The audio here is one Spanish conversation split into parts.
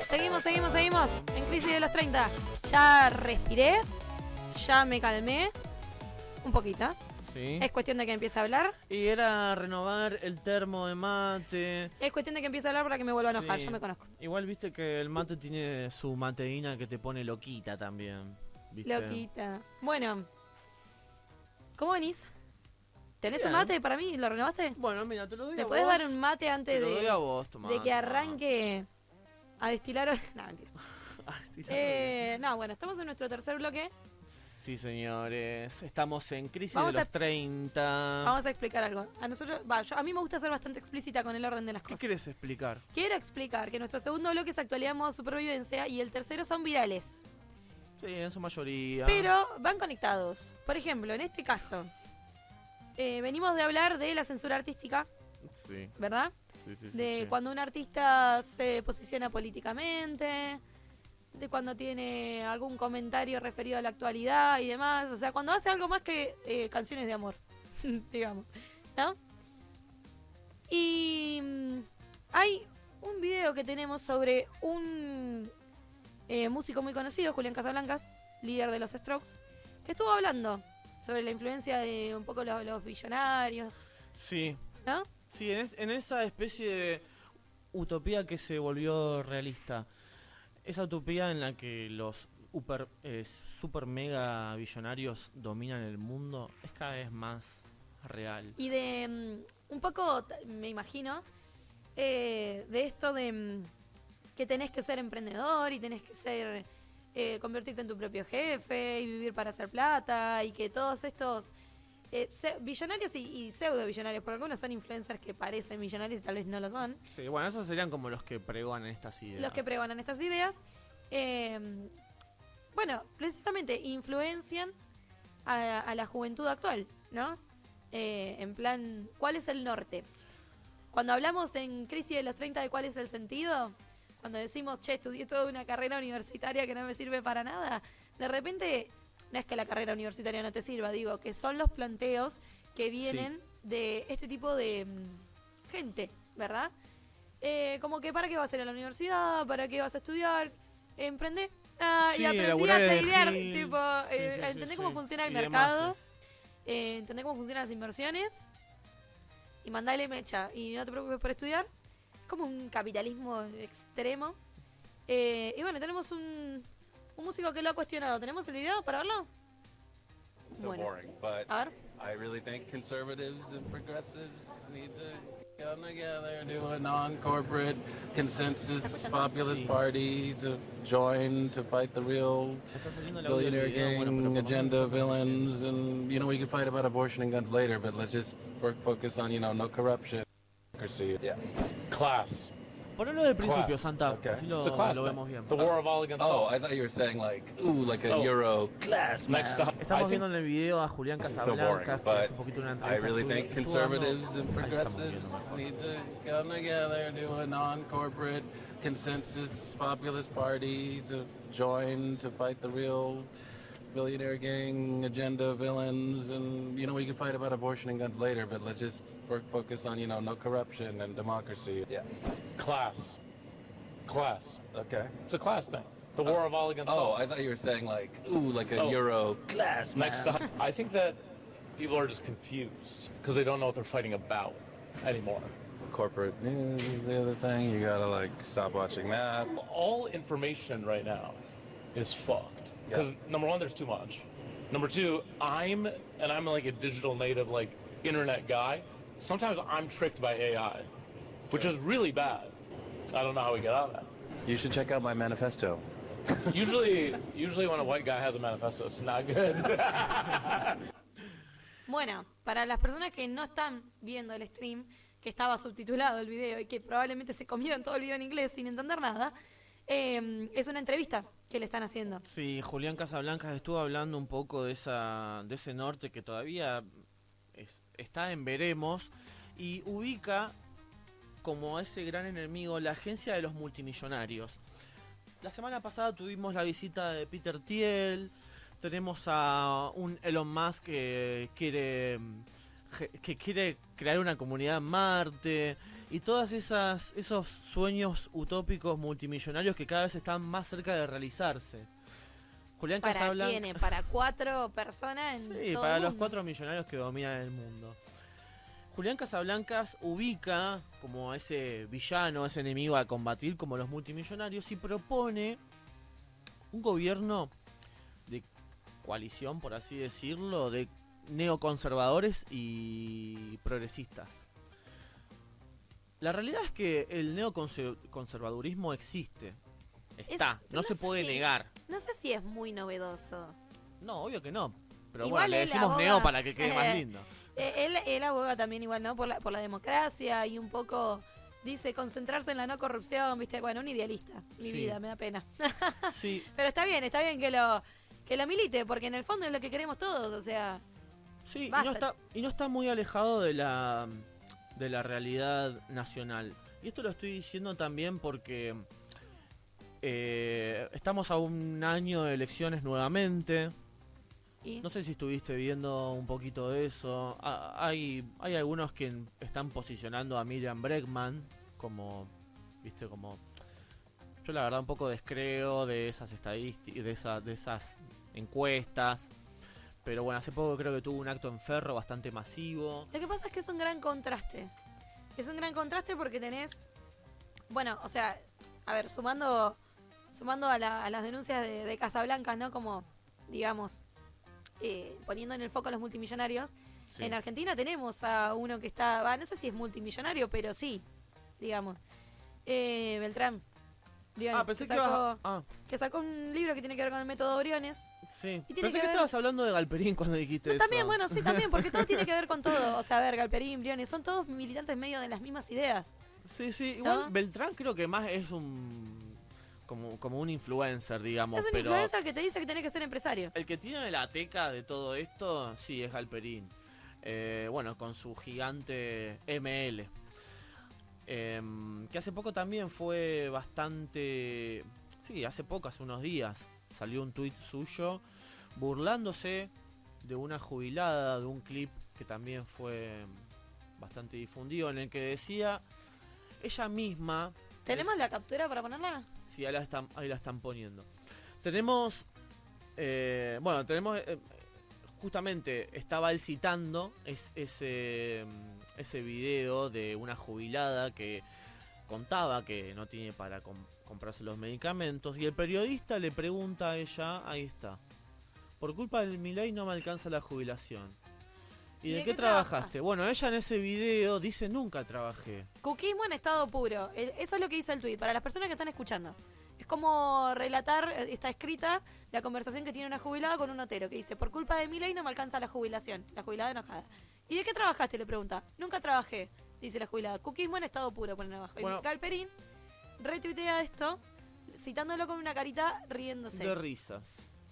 Seguimos en Crisis de los 30. Ya respiré, ya me calmé un poquito. Sí. Es cuestión de que empiece a hablar. Y era renovar el termo de mate. Es cuestión de que empiece a hablar para que me vuelva a enojar, Sí. ya me conozco. Igual viste que el mate tiene su mateína que te pone loquita también. ¿Viste? Loquita. Bueno, ¿cómo venís? ¿Tenés Bien. un mate para mí? ¿Lo renovaste? Bueno, mira, te lo doy ¿Me a podés vos. dar un mate antes Te lo doy a vos, tomá, de que tomá. arranque a destilar? No, mentira. Ay, tirame. No, bueno, estamos en nuestro tercer bloque. Sí, señores. Estamos en Crisis Vamos de a- los 30. Vamos a explicar algo. A mí me gusta ser bastante explícita con el orden de las ¿Qué cosas. quieres explicar? Quiero explicar que nuestro segundo bloque es actualidad, modo supervivencia y el tercero son virales. Sí, en su mayoría. Pero van conectados. Por ejemplo, en este caso, venimos de hablar de la censura artística, Sí, ¿verdad? sí. De cuando un artista se posiciona políticamente, de cuando tiene algún comentario referido a la actualidad y demás. O sea, cuando hace algo más que canciones de amor, digamos, ¿no? Y hay un video que tenemos sobre un músico muy conocido, Julián Casablancas, líder de los Strokes, que estuvo hablando sobre la influencia de un poco los billonarios, Sí, ¿no? sí, en esa especie de utopía que se volvió realista. Esa utopía en la que los super mega billonarios dominan el mundo es cada vez más real. Y de un poco, me imagino, de esto de que tenés que ser emprendedor y tenés que ser convertirte en tu propio jefe y vivir para hacer plata y que todos estos billonarios y pseudo billonarios, porque algunos son influencers que parecen millonarios y tal vez no lo son, Sí, bueno, esos serían como los que pregonan estas ideas. los que pregonan estas ideas, bueno, precisamente influencian a la juventud actual, ¿no? En plan, ¿cuál es el norte? Cuando hablamos en Crisis de los 30 de cuál es el sentido, cuando decimos, che, estudié toda una carrera universitaria que no me sirve para nada, de repente, no es que la carrera universitaria no te sirva, digo, que son los planteos que vienen de este tipo de gente, ¿verdad? Como que para qué vas a ir a la universidad, para qué vas a estudiar, emprendé. Y Sí, aprendí laburar a de tradear, Gil. tipo, Sí, entendé cómo funciona el Y mercado, demás. entendé cómo funcionan las inversiones y mandale mecha y no te preocupes por estudiar. Como un capitalismo extremo. Y bueno, tenemos un músico que lo ha cuestionado. ¿Tenemos el video para verlo? So boring, but A ver. I really think conservatives and progressives need to come together, do a non-corporate consensus populist Sí. party to join to fight the real Está saliendo el audio del billionaire video, bueno, pero gang por lo agenda menos toca ese. villains, and we can fight about abortion and guns later, but let's just focus on no corruption, democracy, class. Ponelo del principio, Class. Santa. Okay. Así lo, It's a class lo thing. vemos bien. The war of all against Oh, all. I thought you were saying like a Oh. Euro class. Next man. up, I Estamos think viendo en el video a Julián This is so Casablancas, boring, que but hace un poquito una I entrevista. really think Estuvo conservatives and dando- Ahí estamos progressives viendo. need to come together, do a non-corporate consensus populist party to join to fight the real billionaire gang agenda villains, and we can fight about abortion and guns later, but let's just focus on no corruption and democracy. class. Class. Okay. It's a class thing. The war of all against Oh, all. I thought you were saying like a Oh. Euro class. Next man. up, I think that people are just confused because they don't know what they're fighting about anymore. Corporate news is the other thing. You gotta stop watching that. All information right now is fucked because number one, there's too much. Number two, I'm like a digital native, internet guy. Sometimes I'm tricked by AI, which is really bad. I don't know how we get out of that. You should check out my manifesto. Usually when a white guy has a manifesto, it's not good. Bueno, para las personas que no están viendo el stream, que estaba subtitulado el video y que probablemente se comieron todo el video en inglés sin entender nada, es una entrevista que le están haciendo. Sí, Julián Casablancas estuvo hablando un poco de ese norte que todavía está en veremos y ubica como ese gran enemigo la agencia de los multimillonarios. La semana pasada tuvimos la visita de Peter Thiel, tenemos a un Elon Musk que quiere que quiere crear una comunidad en Marte y todas esos sueños utópicos multimillonarios que cada vez están más cerca de realizarse. Julián ¿Para Casablanca. quiénes? ¿Para 4 personas en Sí, todo para el los mundo? 4 millonarios que dominan el mundo. Julián Casablancas ubica como a ese villano, ese enemigo a combatir como los multimillonarios y propone un gobierno de coalición, por así decirlo, de neoconservadores y progresistas. La realidad es que el neoconservadurismo existe. Está, no se sé puede si- negar. No sé si es muy novedoso. No, obvio que no. Pero Igual bueno, le él decimos aboga- neo para que quede más lindo. Él aboga también igual, ¿no? Por la democracia y un poco dice concentrarse en la no corrupción, ¿viste? Bueno, un idealista. Mi Sí. vida, me da pena. Sí, Pero está bien que lo milite, porque en el fondo es lo que queremos todos, o sea, sí, Basta. y no está muy alejado de la realidad nacional. Y esto lo estoy diciendo también porque estamos a un año de elecciones nuevamente. y No sé si estuviste viendo un poquito de eso. Hay algunos que están posicionando a Miriam Bregman como, viste, como... Yo la verdad un poco descreo de esas estadísticas, de esas encuestas. Pero bueno, hace poco creo que tuvo un acto en Ferro bastante masivo. lo que pasa es que es un gran contraste. Es un gran contraste porque tenés, bueno, o sea, a ver, sumando a las denuncias de Casablanca, ¿no? Como, digamos, poniendo en el foco a los multimillonarios. Sí. En Argentina tenemos a uno que está, no sé si es multimillonario, pero sí, digamos. Beltrán. Briones, Pensé que que ibas que sacó un libro que tiene que ver con el método Briones. sí. Y tiene Pensé que que ver- estabas hablando de Galperín cuando dijiste No, eso. también, bueno, sí, también, porque todo tiene que ver con todo. O sea, a ver, Galperín, Briones, son todos militantes medio de las mismas ideas. Sí, sí. Igual ¿No? Beltrán creo que más es como un influencer, digamos. Es un pero influencer que te dice que tenés que ser empresario. el que tiene la teca de todo esto, sí, es Galperín. Bueno, con su gigante ML. Que hace poco también fue bastante... Sí, hace poco, hace unos días, salió un tuit suyo burlándose de una jubilada, de un clip que también fue bastante difundido, en el que decía ella misma... ¿Tenemos la captura para ponerla? Sí, ahí la están poniendo. Tenemos... justamente estaba él citando ese video de una jubilada que contaba que no tiene para comprarse los medicamentos y el periodista le pregunta a ella, ahí está, por culpa del Milei no me alcanza la jubilación. ¿Y de qué trabajaste? Bueno, ella en ese video dice nunca trabajé. Cuquismo en estado puro. Eso es lo que dice el tuit. Para las personas que están escuchando. Es como relatar, está escrita, la conversación que tiene una jubilada con un notero que dice, por culpa de mi ley no me alcanza la jubilación. La jubilada enojada. ¿Y de qué trabajaste? Le pregunta. Nunca trabajé, dice la jubilada. Cuquismo en estado puro, ponen abajo. Bueno. Y Galperín retuitea esto, citándolo con una carita riéndose. De risas.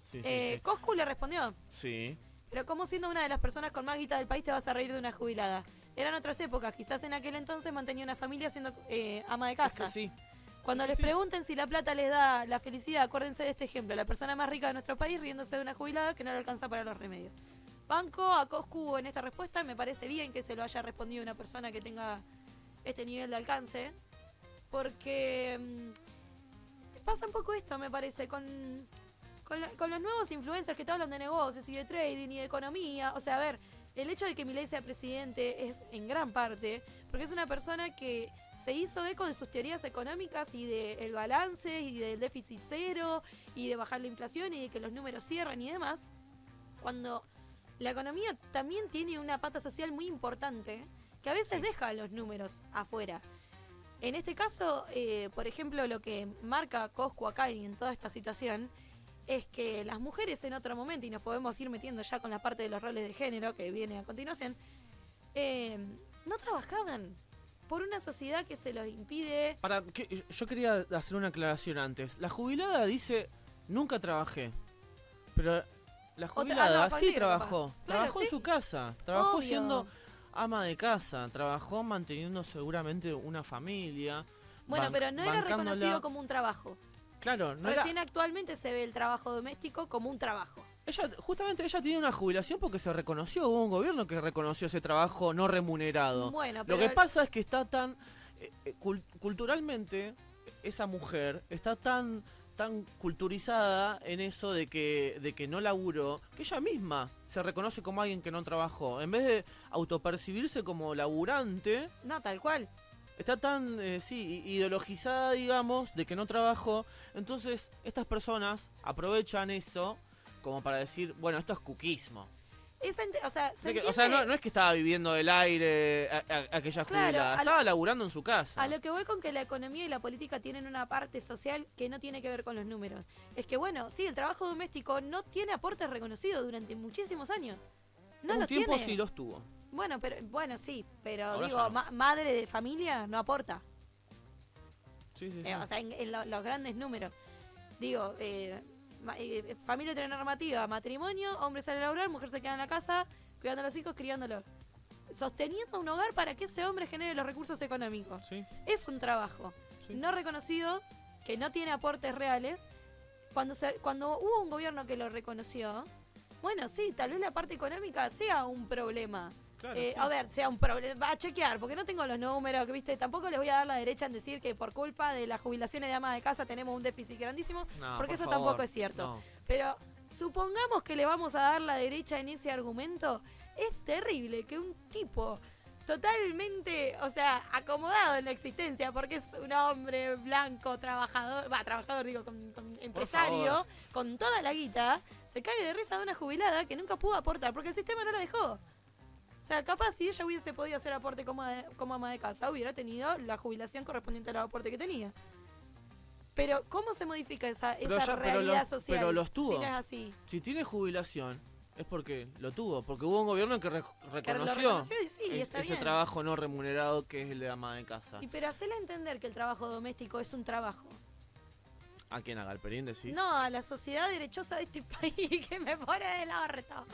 Sí, sí, Coscu le respondió, sí. pero ¿cómo siendo una de las personas con más guita del país te vas a reír de una jubilada? Eran otras épocas, quizás en aquel entonces mantenía una familia siendo ama de Es casa. que sí. Cuando Es que les sí. pregunten si la plata les da la felicidad, acuérdense de este ejemplo. La persona más rica de nuestro país riéndose de una jubilada que no le alcanza para los remedios. Banco a Coscu en esta respuesta. Me parece bien que se lo haya respondido una persona que tenga este nivel de alcance. Porque pasa un poco esto, me parece, con los nuevos influencers que te hablan de negocios y de trading y de economía. O sea, a ver, el hecho de que Milei sea presidente es en gran parte porque es una persona que se hizo eco de sus teorías económicas y del balance y del déficit cero y de bajar la inflación y de que los números cierran y demás, cuando la economía también tiene una pata social muy importante que a veces deja los números afuera. En este caso, por ejemplo, lo que marca Coscu acá y en toda esta situación es que las mujeres en otro momento, y nos podemos ir metiendo ya con la parte de los roles de género que viene a continuación, no trabajaban por una sociedad que se los impide. Yo quería hacer una aclaración antes. La jubilada dice, nunca trabajé. Pero la jubilada no, sí cualquiera, trabajó. capaz. Claro, Trabajó en sí. su casa. Trabajó Obvio. siendo ama de casa. Trabajó manteniendo seguramente una familia. Bueno, pero no era bancándola. reconocido como un trabajo. Claro, no Recién era... actualmente se ve el trabajo doméstico como un trabajo. Justamente ella tiene una jubilación porque se reconoció, hubo un gobierno que reconoció ese trabajo no remunerado. Bueno, Lo pero que pasa es que está tan, culturalmente, esa mujer está tan culturizada en eso de que no laburó, que ella misma se reconoce como alguien que no trabajó. En vez de autopercibirse como laburante, no, tal cual. está tan, ideologizada, digamos, de que no trabajó. Entonces, estas personas aprovechan eso como para decir, bueno, esto es cuquismo. O sea, se O sea, entiende- no es que estaba viviendo del aire aquella Claro, jubilada, estaba laburando en su casa. A lo que voy con que la economía y la política tienen una parte social que no tiene que ver con los números. Es que, bueno, sí, el trabajo doméstico no tiene aportes reconocidos durante muchísimos años. No Un los tiempo tiene. sí los tuvo. Bueno, sí, pero Ahora digo, ya no. madre de familia no aporta. Sí. O sea, en los grandes números. Digo, familia heteronormativa, matrimonio, hombre sale a laburar, mujer se queda en la casa, cuidando a los hijos, criándolos. Sosteniendo un hogar para que ese hombre genere los recursos económicos. Sí. Es un trabajo Sí. no reconocido, que no tiene aportes reales. Cuando hubo un gobierno que lo reconoció, bueno, sí, tal vez la parte económica sea un problema. Claro, sí. A ver, sea un problema, va a chequear, porque no tengo los números, que viste, tampoco les voy a dar la derecha en decir que por culpa de las jubilaciones de ama de casa tenemos un déficit grandísimo, No, porque por eso favor, tampoco es cierto. no. Pero supongamos que le vamos a dar la derecha en ese argumento, es terrible que un tipo totalmente, o sea, acomodado en la existencia, porque es un hombre blanco, trabajador digo, con empresario, favor. con toda la guita, se cae de risa de una jubilada que nunca pudo aportar, porque el sistema no la dejó. O sea, capaz si ella hubiese podido hacer aporte como ama de casa, hubiera tenido la jubilación correspondiente al aporte que tenía. Pero, ¿cómo se modifica esa Pero realidad social? pero los tuvo. Si no es así. Si tiene jubilación, es porque lo tuvo. Porque hubo un gobierno que Que lo reconoció, reconoció y sí, está ese bien. trabajo no remunerado que es el de ama de casa. Pero hacerle entender que el trabajo doméstico es un trabajo. ¿A quién? ¿A Galperín decís? No, a la sociedad derechosa de este país que me pone del orto.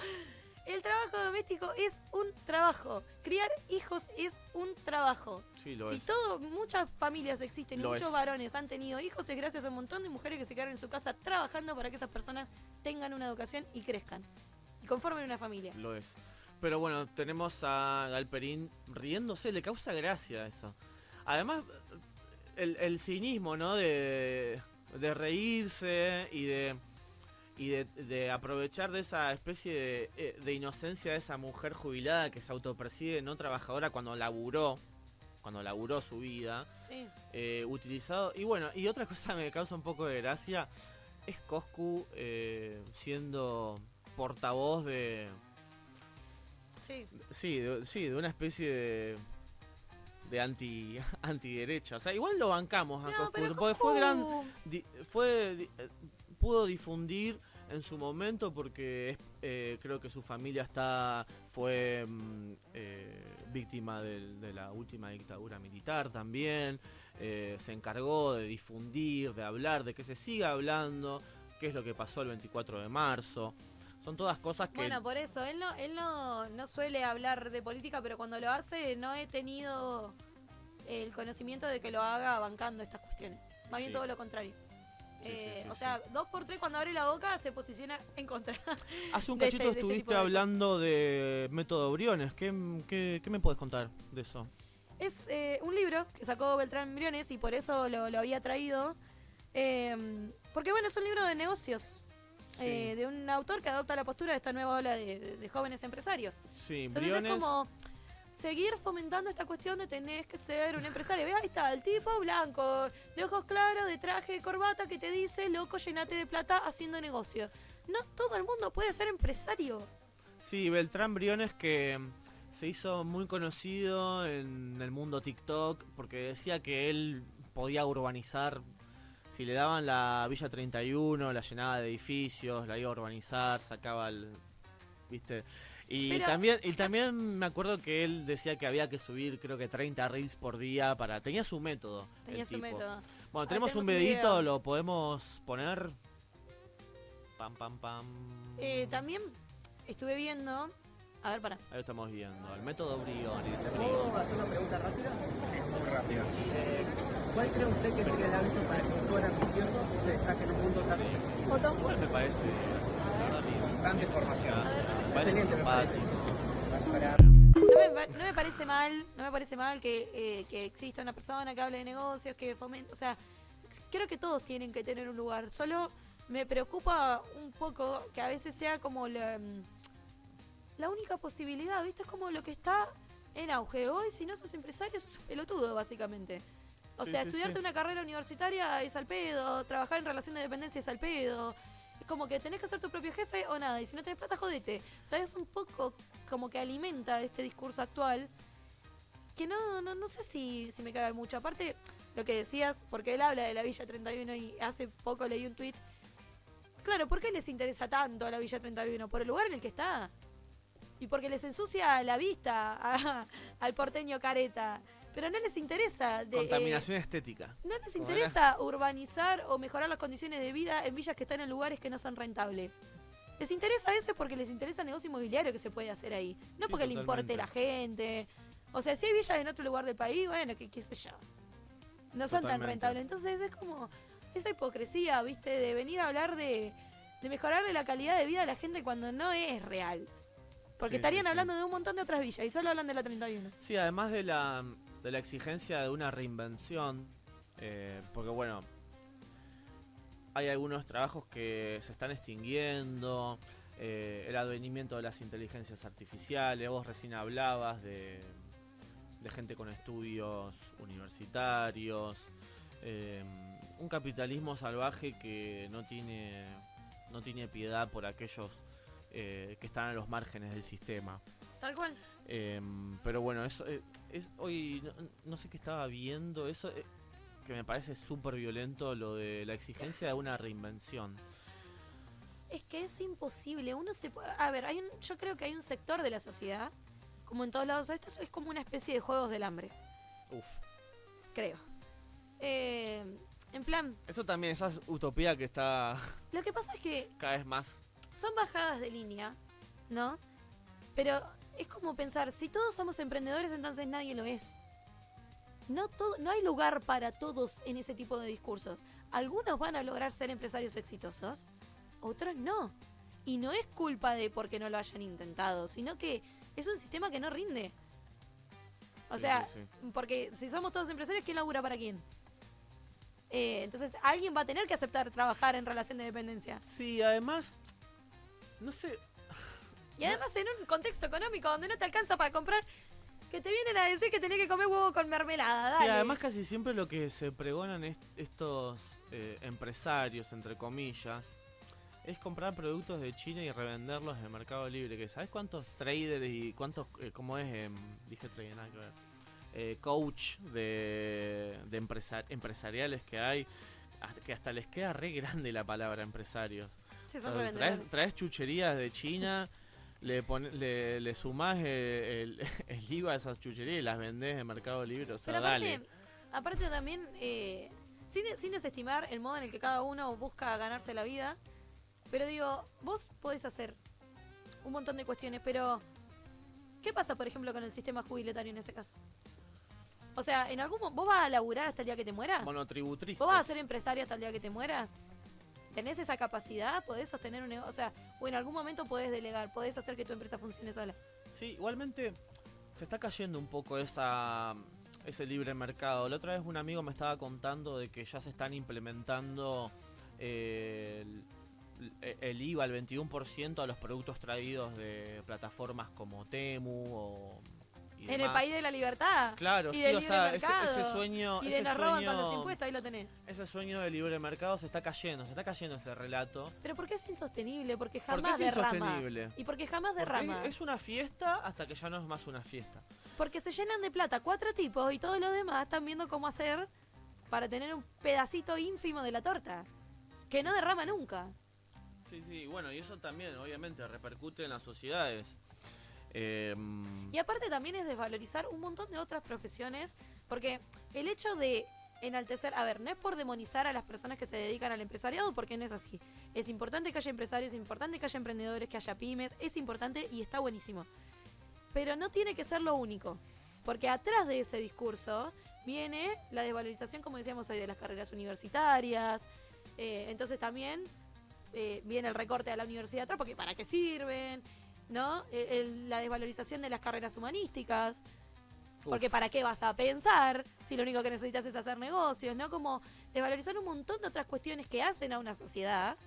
El trabajo doméstico es un trabajo. Criar hijos es un trabajo. Sí, lo Si es. muchas familias existen y Lo muchos es. varones han tenido hijos, es gracias a un montón de mujeres que se quedaron en su casa trabajando para que esas personas tengan una educación y crezcan. Y conformen una familia. Lo es. Pero bueno, tenemos a Galperín riéndose, le causa gracia eso. Además, el cinismo, ¿no? De reírse y de aprovechar de esa especie de inocencia de esa mujer jubilada que se autopercibe no trabajadora cuando laburó su vida, Sí. utilizado. Y bueno, y otra cosa que me causa un poco de gracia es Coscu siendo portavoz de... Sí. de una especie de antiderecha. O sea, igual lo bancamos a No, Coscu, pero porque Coscu- pudo difundir en su momento porque creo que su familia fue víctima de la última dictadura militar también. Se encargó de difundir, de hablar, de que se siga hablando, qué es lo que pasó el 24 de marzo. Son todas cosas que... Bueno, por eso, él no suele hablar de política, pero cuando lo hace no he tenido el conocimiento de que lo haga bancando estas cuestiones. Más bien Sí. todo lo contrario. Sí, O sea, 2x3 cuando abre la boca se posiciona en contra. Hace un de cachito este tipo estuviste de hablando de Método Briones. ¿Qué me puedes contar de eso? Es un libro que sacó Beltrán Briones y por eso lo había traído. Porque bueno, es un libro de negocios. Sí. De un autor que adopta la postura de esta nueva ola de jóvenes empresarios. Sí, Entonces Briones... es como seguir fomentando esta cuestión de tenés que ser un empresario. Ve, ahí está, el tipo blanco, de ojos claros, de traje, de corbata, que te dice, loco, llenate de plata haciendo negocio. No todo el mundo puede ser empresario. Sí, Beltrán Briones que se hizo muy conocido en el mundo TikTok porque decía que él podía urbanizar. Si le daban la Villa 31, la llenaba de edificios, la iba a urbanizar, sacaba el... ¿Viste? Y Pero- también me acuerdo que él decía que había que subir, creo que 30 reels por día para... Tenía su método. Tenía el su tipo. método. Bueno, Ahí tenemos un tenemos un videito, video. lo podemos poner... Pam, pam, pam. También estuve viendo... A ver, pará. Ahí lo estamos viendo, el método Briones. ¿Puedo hacer una pregunta rápida? Muy rápida. ¿Cuál cree usted que sería el hábito para que un joven ambicioso se destaque en un mundo tan... ¿Foto? Igual me parece gracioso, la verdad, constante formación. Me parece Excelente, me parece. simpático. Para- No me parece mal que exista una persona que hable de negocios, que fomente, o sea, creo que todos tienen que tener un lugar. Solo me preocupa un poco que a veces sea como la única posibilidad, ¿viste? Es como lo que está en auge. Hoy, si no sos empresario, sos un pelotudo, básicamente. O Sí, sea, sí, estudiarte sí. una carrera universitaria es al pedo, trabajar en relación de dependencia es al pedo. Es como que tenés que ser tu propio jefe o nada, y si no tenés plata, jodete. ¿Sabes? Un poco como que alimenta este discurso actual, que no sé si me cabe mucho. Aparte, lo que decías, porque él habla de la Villa 31 y hace poco leí un tuit. Claro, ¿por qué les interesa tanto a la Villa 31? Por el lugar en el que está. Y porque les ensucia la vista al porteño careta. Pero no les interesa. Contaminación estética. No les interesa urbanizar o mejorar las condiciones de vida en villas que están en lugares que no son rentables. Les interesa eso porque les interesa el negocio inmobiliario que se puede hacer ahí. No Sí, porque le importe totalmente. la gente. O sea, si hay villas en otro lugar del país, bueno, qué sé yo. No son tan Totalmente. rentables. Entonces es como esa hipocresía, ¿viste? De venir a hablar de mejorarle la calidad de vida a la gente cuando no es real. Porque Sí, estarían sí, sí. hablando de un montón de otras villas y solo hablan de la 31. Sí, además de la exigencia de una reinvención, porque bueno, hay algunos trabajos que se están extinguiendo, el advenimiento de las inteligencias artificiales, vos recién hablabas de gente con estudios universitarios, un capitalismo salvaje que no tiene piedad por aquellos que están a los márgenes del sistema. Tal cual. Pero bueno, eso es hoy no sé qué estaba viendo, eso que me parece súper violento, lo de la exigencia de una reinvención. Es que es imposible. Uno se puede. A ver, yo creo que hay un sector de la sociedad, como en todos lados, esto es como una especie de juegos del hambre, Uf. creo. En plan, Eso también, esa utopía que está lo que pasa es que cada vez más. son bajadas de línea, ¿no? Pero es como pensar, si todos somos emprendedores, entonces nadie lo es. No hay lugar para todos en ese tipo de discursos. Algunos van a lograr ser empresarios exitosos, otros no. Y no es culpa de porque no lo hayan intentado, sino que es un sistema que no rinde. O Sí, sea, sí, porque si somos todos empresarios, ¿quién labura para quién? Entonces alguien va a tener que aceptar trabajar en relación de dependencia. Sí, además, no sé, Y además en un contexto económico donde no te alcanza para comprar, que te vienen a decir que tenés que comer huevo con mermelada, dale. sí, además casi siempre lo que se pregonan estos empresarios, entre comillas, es comprar productos de China y revenderlos en el Mercado Libre. Que ¿sabes cuántos traders y cuántos, cómo es, dije trader, nada que ver, coach de empresariales que hay, que hasta les queda re grande la palabra empresarios. Sí, O son sea, revendedores. traes chucherías de China, le sumás el IVA a esas chucherías y las vendés en Mercado Libre. O sea, Pero dale. aparte también, sin desestimar el modo en el que cada uno busca ganarse la vida, pero digo, vos podés hacer un montón de cuestiones, pero ¿qué pasa, por ejemplo, con el sistema jubilatario en ese caso? O sea, ¿vos vas a laburar hasta el día que te mueras? Monotributistas. ¿Vos vas a ser empresario hasta el día que te mueras? ¿Tenés esa capacidad? ¿Podés sostener un negocio? O sea, o en algún momento podés delegar, podés hacer que tu empresa funcione sola. Sí, igualmente se está cayendo un poco ese libre mercado. La otra vez un amigo me estaba contando de que ya se están implementando el IVA al 21% a los productos traídos de plataformas como Temu y En el demás. país de la libertad. Claro, y sí, del o libre sea, mercado. ese sueño, Y de ese nos roban con los sueño, impuestos, ahí lo tenés. ese sueño del libre mercado se está cayendo ese relato. Pero ¿por qué es insostenible? Porque ¿Por qué jamás es derrama. insostenible? Y porque jamás Porque derrama. es una fiesta hasta que ya no es más una fiesta. Porque se llenan de plata 4 tipos y todos los demás están viendo cómo hacer para tener un pedacito ínfimo de la torta. Que no derrama nunca. Sí, sí, bueno, y eso también obviamente repercute en las sociedades. Y aparte también es desvalorizar un montón de otras profesiones, porque el hecho de enaltecer, a ver, no es por demonizar a las personas que se dedican al empresariado, porque no es así. Es importante que haya empresarios, es importante que haya emprendedores, que haya pymes, es importante y está buenísimo. Pero no tiene que ser lo único, porque atrás de ese discurso viene la desvalorización, como decíamos hoy, de las carreras universitarias. Entonces también viene el recorte a la universidad atrás, porque ¿para qué sirven? ¿No? La desvalorización de las carreras humanísticas. Porque Uf. ¿para qué vas a pensar si lo único que necesitas es hacer negocios? ¿No? Como desvalorizar un montón de otras cuestiones que hacen a una sociedad.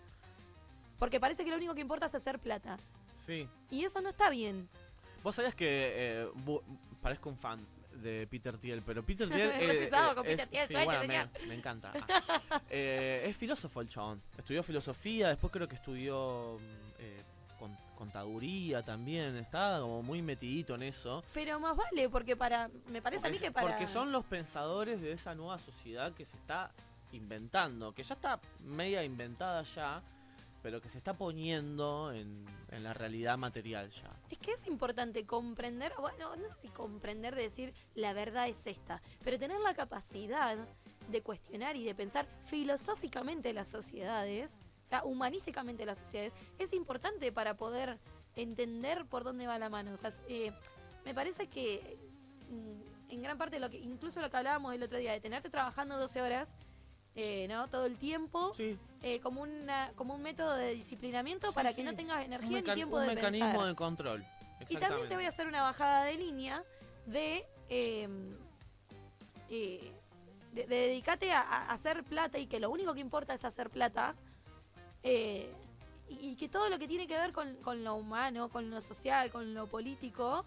Porque parece que lo único que importa es hacer plata. Sí. Y eso no está bien. Vos sabías que parezco un fan de Peter Thiel, pero Peter Thiel Re pesado con Peter Thiel, sí, suelte, bueno, señor. me encanta. Es filósofo el chabón. Estudió filosofía, después creo que estudió contaduría también. Está como muy metidito en eso. Pero más vale, porque me parece a mí que para... Porque son los pensadores de esa nueva sociedad que se está inventando, que ya está media inventada ya, pero que se está poniendo en la realidad material ya. Es que es importante comprender, bueno, no sé si comprender de decir la verdad es esta, pero tener la capacidad de cuestionar y de pensar filosóficamente las sociedades, o sea, humanísticamente las sociedades, es importante para poder entender por dónde va la mano. O sea, me parece que en gran parte incluso lo que hablábamos el otro día, de tenerte trabajando 12 horas, ¿no? Todo el tiempo, Sí. como un método de disciplinamiento Sí, para sí. que no tengas Un energía ni tiempo de mecanismo pensar. de control. Y también te voy a hacer una bajada de línea de dedicate a hacer plata y que lo único que importa es hacer plata, y que todo lo que tiene que ver con lo humano, con lo social, con lo político,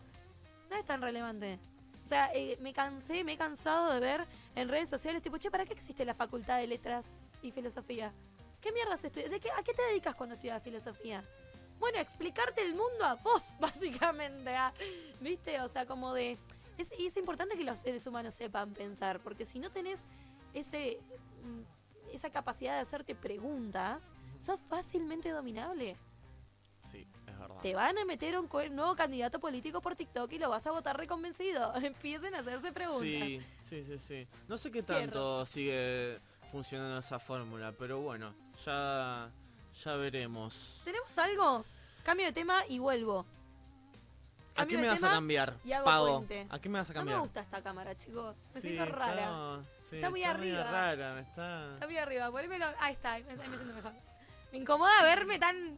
no es tan relevante. O sea, me he cansado de ver en redes sociales tipo, che, ¿para qué existe la Facultad de Letras y Filosofía? ¿Qué mierdas estudias? ¿A qué te dedicas cuando estudias filosofía? Bueno, explicarte el mundo a vos, básicamente. ¿Viste? O sea, como de... Es importante que los seres humanos sepan pensar, porque si no tenés esa capacidad de hacerte preguntas, sos fácilmente dominable. Sí, es verdad. Te van a meter un nuevo candidato político por TikTok y lo vas a votar reconvencido. Empiecen a hacerse preguntas. Sí. No sé qué Cierro. tanto sigue funcionando esa fórmula, pero bueno, ya veremos. ¿Tenemos algo? Cambio de tema y vuelvo. ¿A qué Cambio me de vas a tema cambiar, y hago Pago? puente. ¿A qué me vas a No cambiar? me gusta esta cámara, chicos. Me Sí, siento rara. Está Está muy arriba. Muy rara, está... Está muy arriba. Ponémelo. Ahí está. Ahí me siento mejor. Me incomoda verme tan...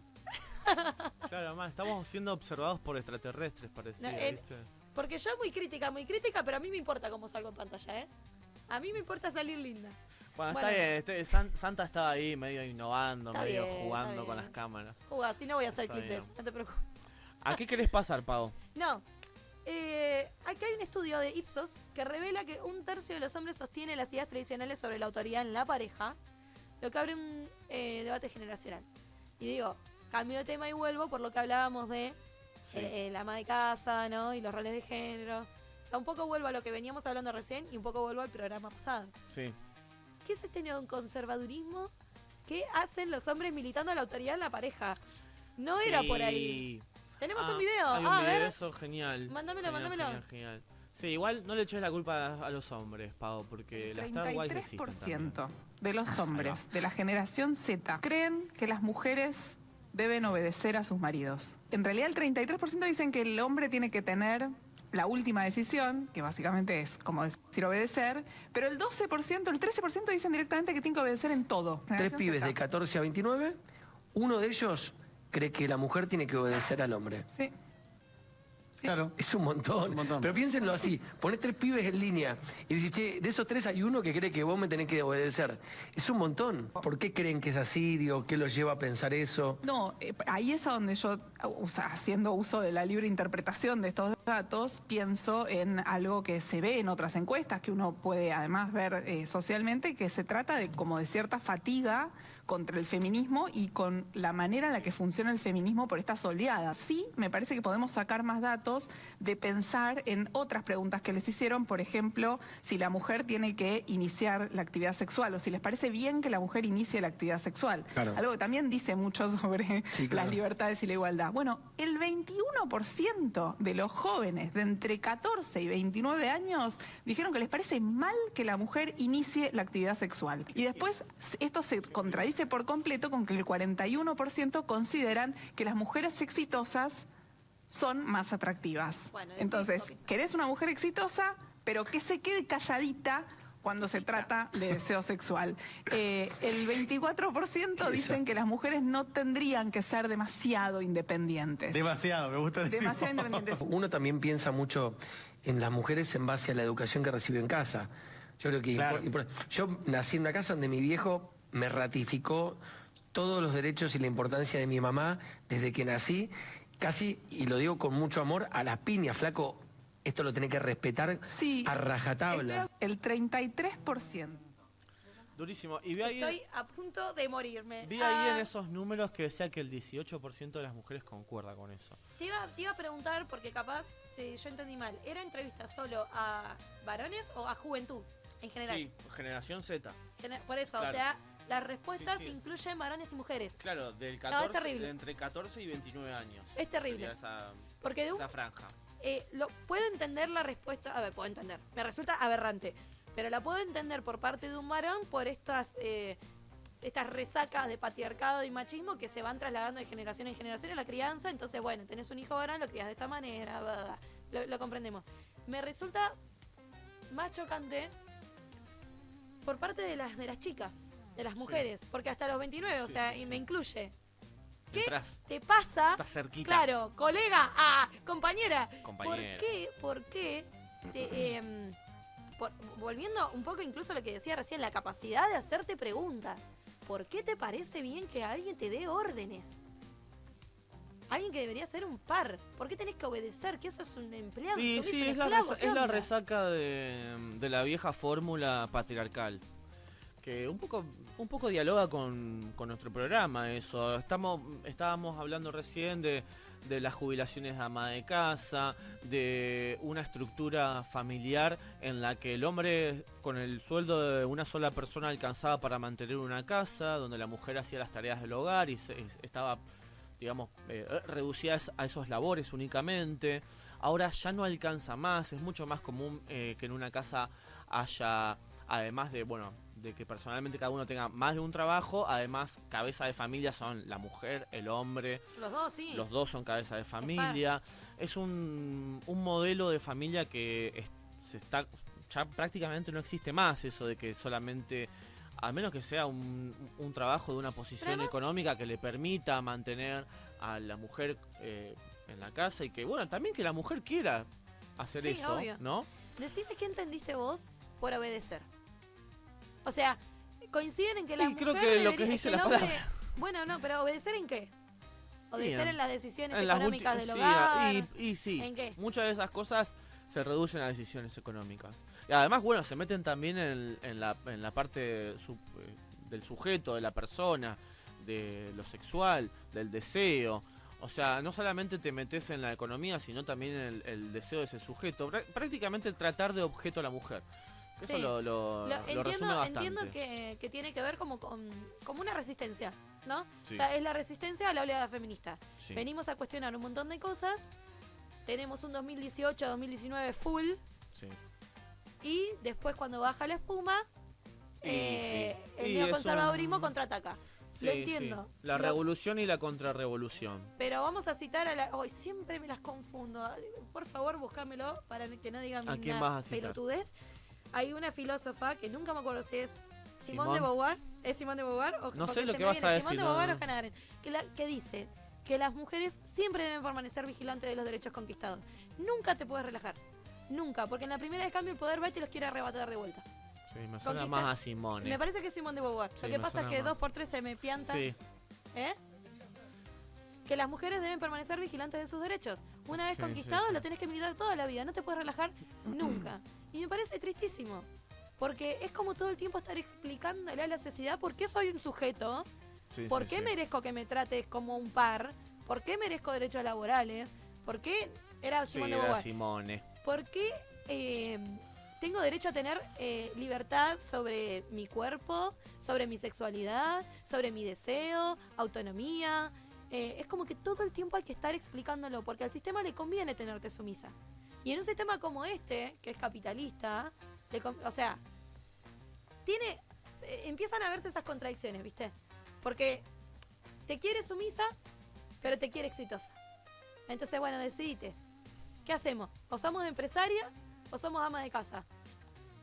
Claro, más estamos siendo observados por extraterrestres, parecía, No, ¿viste? Porque yo muy crítica, pero a mí me importa cómo salgo en pantalla, ¿eh? A mí me importa salir linda. Bueno, Bueno. está bien. Santa estaba ahí medio innovando, Está medio bien, jugando está con bien. las cámaras. Si no voy a hacer Está clip de bien. eso, no te preocupes. ¿A qué querés pasar, Pago? No. Aquí hay un estudio de Ipsos que revela que 1/3 de los hombres sostiene las ideas tradicionales sobre la autoridad en la pareja, lo que abre un debate generacional. Y digo, cambio de tema y vuelvo por lo que hablábamos de Sí. la ama de casa, ¿no? Y los roles de género. O sea, un poco vuelvo a lo que veníamos hablando recién y un poco vuelvo al programa pasado. Sí. ¿Qué es este neoconservadurismo? ¿Qué hacen los hombres militando a la autoridad en la pareja? No era por ahí. Tenemos un video. Hay un A video ver. de eso, genial. Mándamelo. Genial. Sí, igual no le eches la culpa a los hombres, Pau, porque las Star Wars existen también. 33% de los hombres de la generación Z creen que las mujeres deben obedecer a sus maridos. En realidad el 33% dicen que el hombre tiene que tener la última decisión, que básicamente es como decir obedecer, pero el 12%, el 13% dicen directamente que tiene que obedecer en todo. Tres Generación pibes Z. de 14 a 29, uno de ellos cree que la mujer tiene que obedecer al hombre. Sí. Sí. Claro. Es un montón. Un montón. Pero piénsenlo así, ponés 3 pibes en línea y decís, che, de esos 3 hay uno que cree que vos me tenés que obedecer. Es un montón. ¿Por qué creen que es así? Digo, ¿qué los lleva a pensar eso? No, ahí es a donde yo, haciendo uso de la libre interpretación de estos datos, pienso en algo que se ve en otras encuestas, que uno puede además ver socialmente, que se trata de como de cierta fatiga contra el feminismo y con la manera en la que funciona el feminismo por estas oleadas. Sí, me parece que podemos sacar más datos de pensar en otras preguntas que les hicieron, por ejemplo, si la mujer tiene que iniciar la actividad sexual o si les parece bien que la mujer inicie la actividad sexual. Claro. Algo que también dice mucho sobre Sí, claro. las libertades y la igualdad. Bueno, el 21% de los jóvenes de entre 14 y 29 años dijeron que les parece mal que la mujer inicie la actividad sexual. Y después esto se contradice por completo con que el 41% consideran que las mujeres exitosas son más atractivas. Bueno, eso Entonces, es obvio. querés una mujer exitosa, pero que se quede calladita cuando se trata de deseo sexual. El 24% dicen que las mujeres no tendrían que ser demasiado independientes. Demasiado, me gusta decir. Demasiado independientes. Uno también piensa mucho en las mujeres en base a la educación que recibió en casa. Yo creo que Claro. yo nací en una casa donde mi viejo me ratificó todos los derechos y la importancia de mi mamá desde que nací, casi, y lo digo con mucho amor, a la piña, flaco. Esto lo tenés que respetar Sí, a rajatabla. el 33%. Durísimo. Y vi ahí, Estoy a punto de morirme. vi ahí en esos números que decía que el 18% de las mujeres concuerda con eso. Te iba a preguntar, porque capaz yo entendí mal. ¿Era entrevista solo a varones o a juventud en general? Sí, generación Z. Por eso, Claro. o sea, las respuestas Sí, sí. incluyen varones y mujeres. Claro, del No, 14, es terrible. de entre 14 y 29 años. Es terrible. Sería esa, Porque de un esa franja. puedo entender la respuesta, a ver, puedo entender, me resulta aberrante, pero la puedo entender por parte de un varón por estas resacas de patriarcado y machismo que se van trasladando de generación en generación en la crianza. Entonces, bueno, tenés un hijo varón, lo crías de esta manera, bla, bla, bla. Lo comprendemos. Me resulta más chocante por parte de las chicas, de las mujeres, porque hasta los 29, o Sí, sea, sí, y sí. me incluye. ¿Qué Entrás, te pasa? estás cerquita. Claro, colega, compañera. Compañera. ¿Por qué? Volviendo un poco incluso a lo que decía recién, la capacidad de hacerte preguntas. ¿Por qué te parece bien que alguien te dé órdenes? Alguien que debería ser un par. ¿Por qué tenés que obedecer? Que eso es un empleado. Sí, sumiso, sí, un es la, esclavo, ¿qué es la onda? resaca de la vieja fórmula patriarcal. Que un poco dialoga con nuestro programa eso. Estábamos hablando recién de las jubilaciones de ama de casa, de una estructura familiar en la que el hombre con el sueldo de una sola persona alcanzaba para mantener una casa, donde la mujer hacía las tareas del hogar y estaba, digamos, reducida a esos labores únicamente. Ahora ya no alcanza más, es mucho más común que en una casa haya, además de, bueno, de que personalmente cada uno tenga más de un trabajo, además cabeza de familia son la mujer, el hombre, Los dos, sí. los dos son cabeza de familia. Es un modelo de familia que ya prácticamente no existe más, eso de que solamente, a menos que sea un trabajo de una posición además, económica que le permita mantener a la mujer en la casa y que, bueno, también que la mujer quiera hacer Sí, eso, obvio. ¿no? Decime qué entendiste vos por obedecer. O sea, coinciden en que la Sí, mujer creo que lo que debería- dice el la hombre- palabra. Bueno, no, pero ¿obedecer en qué? ¿Obedecer Bien. en las decisiones En las económicas ulti- del sí, hogar? y sí, ¿En qué? muchas de esas cosas se reducen a decisiones económicas. Y además, bueno, se meten también en la parte del sujeto, de la persona, de lo sexual, del deseo. O sea, no solamente te metes en la economía, sino también en el deseo de ese sujeto. Prácticamente tratar de objeto a la mujer. Eso Sí. lo resume bastante. Entiendo que tiene que ver como una resistencia, ¿no? Sí. O sea, es la resistencia a la oleada feminista. Sí. Venimos a cuestionar un montón de cosas, tenemos un 2018-2019 full, Sí. y después cuando baja la espuma, Y el es neoconservadurismo un- contraataca. Lo Sí, entiendo. sí. La revolución y la contrarrevolución. Pero vamos a citar a la... Hoy siempre me las confundo. Por favor, búscamelo para que no digan ¿A quién una vas a citar? pelotudez. Hay una filósofa que nunca me acuerdo si es Simone Simón. de Beauvoir. ¿Es Simone de Beauvoir? O, No sé porque lo se que me vas a viene decir, Simone de no, Beauvoir no. o Hannah Arendt, que dice que las mujeres siempre deben permanecer vigilantes de los derechos conquistados. Nunca te puedes relajar. Nunca. Porque en la primera vez cambio el poder va y te los quiere arrebatar de vuelta. Sí, me suena Conquista- más a Simone. Me parece que es Simone de Beauvoir. Sí, Lo que me pasa es suena que más. 2x3 se me pianta. Sí, ¿Eh? Que las mujeres deben permanecer vigilantes de sus derechos. Una vez Sí, conquistados, sí, sí. lo tenés que militar toda la vida. No te puedes relajar nunca. Y me parece tristísimo. Porque es como todo el tiempo estar explicándole a la sociedad por qué soy un sujeto, sí, por sí, qué sí. merezco que me trates como un par, por qué merezco derechos laborales, por qué era Sí, Simone de era Beauvoir, Simone. por qué tengo derecho a tener libertad sobre mi cuerpo, sobre mi sexualidad, sobre mi deseo, autonomía. Es como que todo el tiempo hay que estar explicándolo, porque al sistema le conviene tenerte sumisa. Y en un sistema como este, que es capitalista, o sea, empiezan a verse esas contradicciones, ¿viste? Porque te quiere sumisa, pero te quiere exitosa. Entonces, bueno, decidite. ¿Qué hacemos? ¿O somos empresaria o somos ama de casa?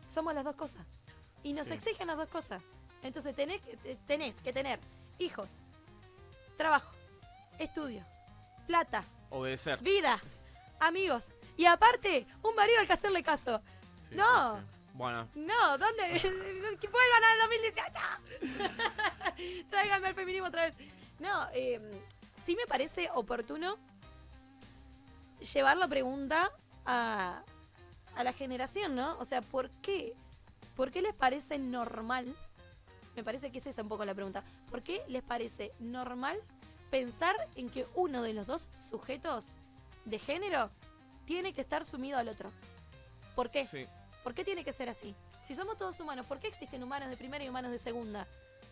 Somos las dos cosas. Y nos Sí. exigen las dos cosas. Entonces tenés que tener hijos, trabajo, estudio, plata, Obedecer. vida, amigos. Y aparte, un marido al que hacerle caso. Sí, No. sí, sí. Bueno, No, ¿dónde? Que vuelvan al 2018. Tráiganme al feminismo otra vez. No, sí me parece oportuno llevar la pregunta a la generación, ¿no? O sea, ¿por qué? ¿Por qué les parece normal? Me parece que esa es un poco la pregunta. ¿Por qué les parece normal pensar en que uno de los dos sujetos de género tiene que estar sumido al otro? ¿Por qué? sí. ¿Por qué tiene que ser así? Si somos todos humanos, ¿por qué existen humanos de primera y humanos de segunda?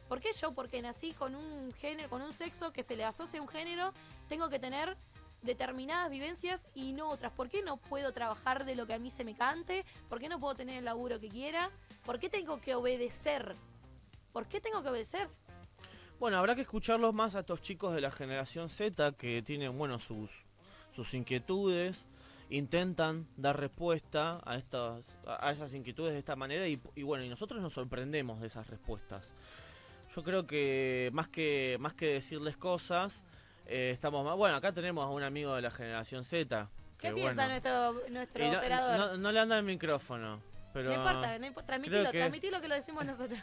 ¿Por qué yo, porque nací con un género, con un sexo que se le asocia a un género, tengo que tener determinadas vivencias y no otras? ¿Por qué no puedo trabajar de lo que a mí se me cante? ¿Por qué no puedo tener el laburo que quiera? ¿Por qué tengo que obedecer? ¿Por qué tengo que obedecer? Bueno, habrá que escucharlos más a estos chicos de la generación Z que tienen, bueno, sus inquietudes, intentan dar respuesta a esas inquietudes de esta manera y bueno, y nosotros nos sorprendemos de esas respuestas. Yo creo que más que decirles cosas, estamos más... Bueno, acá tenemos a un amigo de la generación Z. ¿Qué que, piensa bueno, nuestro y operador? no le anda el micrófono, pero... No importa, creo que- transmitilo que lo decimos nosotros.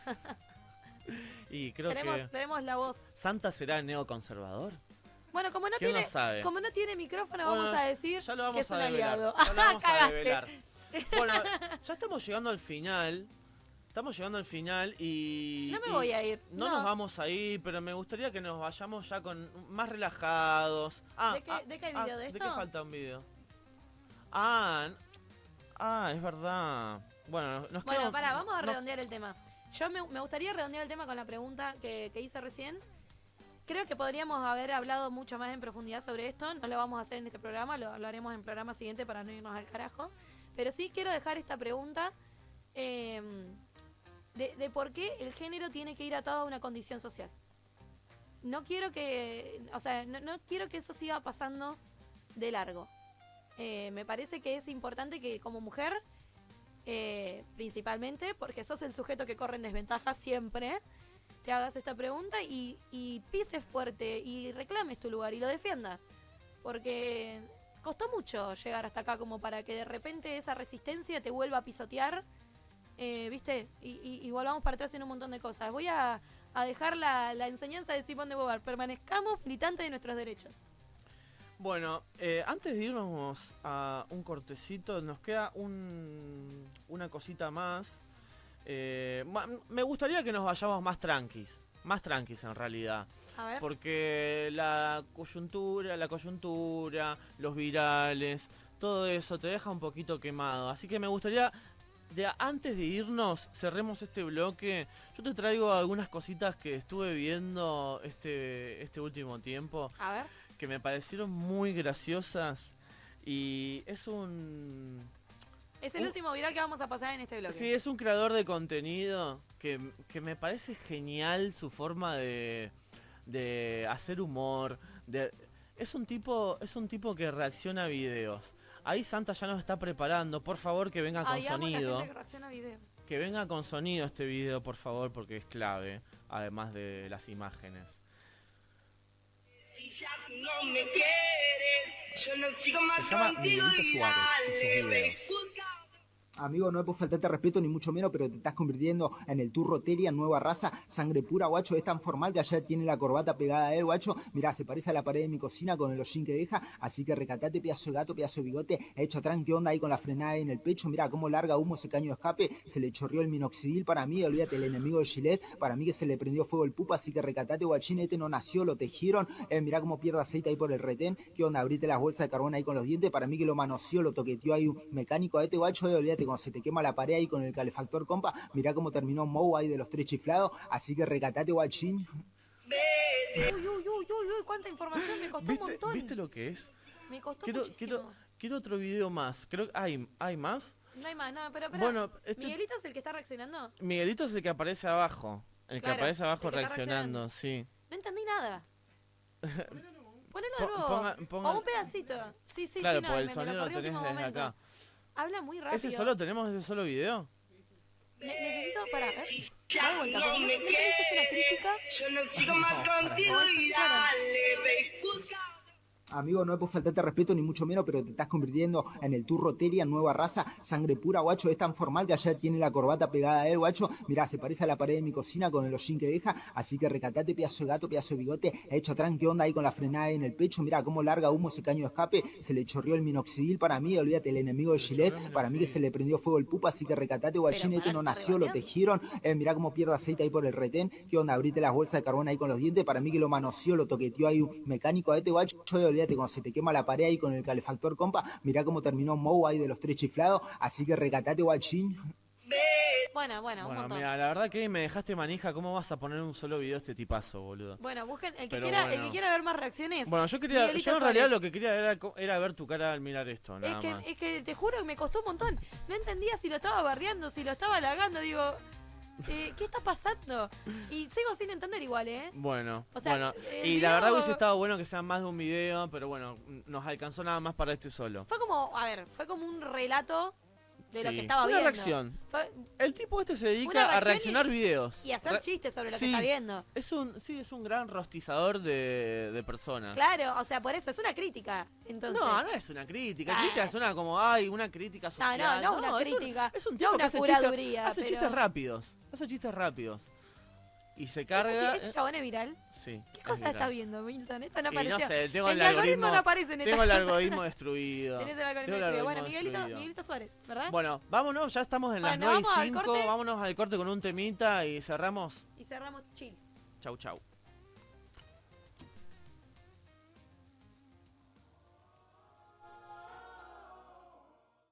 Y creo que... tenemos la voz. ¿Santa será neoconservador? Bueno, como no ¿Quién tiene, lo sabe? como no tiene micrófono, Bueno, vamos a decir ya lo vamos que es a un develar, aliado. ya lo vamos a Cagaste. develar. Bueno, ya estamos llegando al final. Estamos llegando al final y... No me voy a ir. No nos vamos a ir, pero me gustaría que nos vayamos ya con más relajados. ¿De qué hay video de ¿De esto? qué falta un video? Es verdad. Bueno, nos Bueno, queda- pará, vamos a no- redondear el tema. Yo me gustaría redondear el tema con la pregunta que hice recién. Creo que podríamos haber hablado mucho más en profundidad sobre esto. No lo vamos a hacer en este programa, lo haremos en el programa siguiente para no irnos al carajo. Pero sí quiero dejar esta pregunta de por qué el género tiene que ir atado a una condición social. No quiero que, o sea, no quiero que eso siga pasando de largo. Me parece que es importante que como mujer, principalmente, porque sos el sujeto que corre en desventaja siempre, te hagas esta pregunta y pises fuerte y reclames tu lugar y lo defiendas. Porque costó mucho llegar hasta acá como para que de repente esa resistencia te vuelva a pisotear, ¿viste? Y volvamos para atrás en un montón de cosas. Voy a dejar la enseñanza de Simón de Beauvoir. Permanezcamos militantes de nuestros derechos. Bueno, antes de irnos a un cortecito, nos queda una cosita más. Me gustaría que nos vayamos más tranquis en realidad. A ver. Porque la coyuntura, los virales, todo eso te deja un poquito quemado. Así que me gustaría, antes de irnos, cerremos este bloque. Yo te traigo algunas cositas que estuve viendo este último tiempo, A ver. que me parecieron muy graciosas. Y es Es el último viral que vamos a pasar en este bloque. Sí, es un creador de contenido que me parece genial su forma de hacer humor. Es un tipo que reacciona a videos. Ahí Santa ya nos está preparando. Por favor, que venga con Ay, amo la sonido. gente que reacciona a video. Que venga con sonido este video, por favor, porque es clave. Además de las imágenes. Si ya tú no me quieres, yo no sigo más Se llama contigo Miguelito y Suárez y sus dale, videos. busca. Amigo, no es por faltarte respeto ni mucho menos, pero te estás convirtiendo en el turro Teria, nueva raza, sangre pura, guacho. Es tan formal que allá tiene la corbata pegada a él, guacho. Mirá, se parece a la pared de mi cocina con el hollín que deja, así que recatate, pedazo de gato, pedazo de bigote. He hecho tran, ¿qué onda ahí con la frenada ahí en el pecho? Mirá cómo larga humo ese caño de escape. Se le chorreó el minoxidil para mí, olvídate, el enemigo de Gillette. Para mí que se le prendió fuego el pupa, así que recatate, guachín, este no nació, lo tejieron. Mirá cómo pierde aceite ahí por el retén. ¿Qué onda? Abrite las bolsas de carbón ahí con los dientes. Para mí que lo manoseó, lo toqueteó ahí un mecánico a este guacho, olvídate, cuando se te quema la pared ahí con el calefactor, compa. Mirá cómo terminó Mou ahí de los 3 chiflados. Así que recatate, guachín. Uy, cuánta información, me costó un montón. ¿Viste lo que es? Me costó muchísimo. Quiero otro video más. Creo que hay más. No hay más, no, pero Bueno, ¿Miguelito es el que está reaccionando? Miguelito es el que aparece abajo. El que Claro, aparece abajo el que está reaccionando, sí. No entendí nada. Ponelo de Po- nuevo. ponga- O un pedacito. Sí, Claro, no, porque el me sonido lo lo corrió tenés último desde momento. acá. Habla muy rápido. ¿Tenemos ese solo video? Necesito, para, da Ya vuelta, no porque me no sé si es una crítica. Yo no sigo más contigo o es y claro. dale, ve, busca. Amigo, no es por faltarte respeto ni mucho menos, pero te estás convirtiendo en el turro Teria, nueva raza, sangre pura, guacho. Es tan formal que ayer tiene la corbata pegada a él, guacho. Mirá, se parece a la pared de mi cocina con el hollín que deja. Así que recatate, pedazo de gato, pedazo de bigote. He hecho ¿qué onda ahí con la frenada en el pecho? Mirá cómo larga humo ese caño de escape. Se le chorreó el minoxidil para mí, olvídate, el enemigo de Gillette. Para mí que se le prendió fuego el pupa, así que recatate, guachín. Este no nació, lo tejieron. Mirá cómo pierde aceite ahí por el retén. ¿Qué onda? Abrite las bolsas de carbón ahí con los dientes. Para mí que lo manoseó, lo toqueteó ahí un mecánico a este guacho. Olvídate, cuando se te quema la pared ahí con el calefactor, compa. Mirá cómo terminó Mou ahí de los 3 chiflados. Así que recatate, guachín. Bueno, un Bueno, montón. mira, la verdad que me dejaste manija. ¿Cómo vas a poner un solo video de este tipazo, boludo? Bueno, busquen, el Pero que bueno. quiera ver más reacciones. Bueno, yo en Miguelito realidad Suárez. lo que quería era ver tu cara al mirar esto, nada más. Es que te juro que me costó un montón. No entendía si lo estaba bardeando, si lo estaba halagando. Digo, ¿qué está pasando? Y sigo sin entender igual, ¿eh? Bueno, O sea, bueno. el Y la verdad video- hubiese estado bueno que sean más de un video, pero bueno, nos alcanzó nada más para este solo. Fue como, a ver, fue como un relato de lo Sí, que estaba una viendo. reacción. Fue- El tipo este se Una dedica a reacción reaccionar videos. y hacer chistes sobre lo que Sí. está viendo. Es un gran rostizador de personas. Claro, o sea, por eso, es una crítica. Entonces. No, no es una crítica. Ah. Crítica suena como, una crítica social. no una crítica, Es un no tipo que una hace curaduría, hace pero- chistes rápidos. Hace chistes rápidos. Y se ¿Este carga. chabón es viral? Sí. ¿Qué es cosa viral. está viendo, Milton? Esto no Y apareció. no sé, tengo en el mi algoritmo algoritmo. no aparece en esta Tengo el cosa. algoritmo destruido. Tenés el algoritmo Tengo el destruido. Bueno, algoritmo destruido. Miguelito Suárez, ¿verdad? Bueno, vámonos, ya estamos en las Bueno, 9 vamos y al 5. corte. Vámonos al corte con un temita y cerramos. Y cerramos chill. Chau, chau.